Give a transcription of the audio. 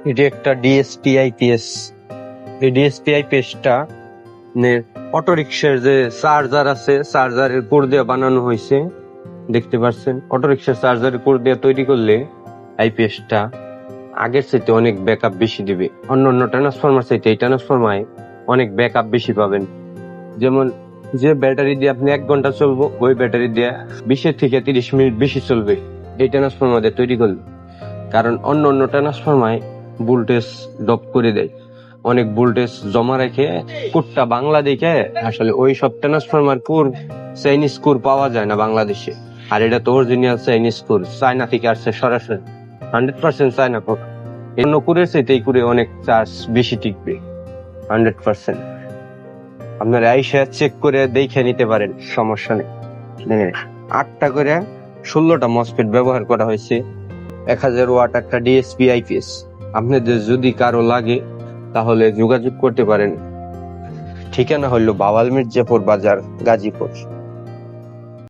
এটি একটা DSP IPS. এই ডিএসপি আইপিএসটা অটো রিক্সার যে চার্জার আছে, চার্জারের কোর দিয়ে বানানো হয়েছে। দেখতে পাচ্ছেন, অটো রিক্সার চার্জারের কোর দিয়ে তৈরি করলে আইপিএসটা আগের চাইতে অনেক ব্যাকআপ বেশি দিবে। অন্য ট্রান্সফরমার চাইতে এই ট্রান্সফরমারে অনেক ব্যাকআপ বেশি পাবেন। যেমন যে ব্যাটারি দিয়ে আপনি 1 ঘন্টা চলবো, ওই ব্যাটারি দিয়ে 20 থেকে 30 মিনিট বেশি চলবে এই ট্রান্সফরমার দিয়ে তৈরি করলে। কারণ অন্য ট্রান্সফরমারে ভোল্টেজ ড্রপ করে দেয়, অনেক ভোল্টেজ জমা রেখে কোরটা বাংলা দেখে। আসলে ওই সব ট্রান্সফরমার কোর চাইনিজ কোর পাওয়া যায় না বাংলাদেশে। আর এটা তো অরিজিনাল চাইনিজ কোর, চায়না থেকে আসছে সরাসরি, 100% চায়না কোর। অন্য কোরের চাইতে এই কোরে অনেক চার্জ বেশি টিকবে, 100%। আপনারা আইসা চেক করে দেখে নিতে পারেন, সমস্যা নেই। 8টা করে 16টা মসফেট ব্যবহার করা হয়েছে, 1000 ওয়াট একটা ডিএসপি আইপিএস। আপনাদের যদি কারো লাগে তাহলে যোগাযোগ করতে পারেন। ঠিকানা হলো বাওয়াল মির্জাপুর বাজার, গাজীপুর।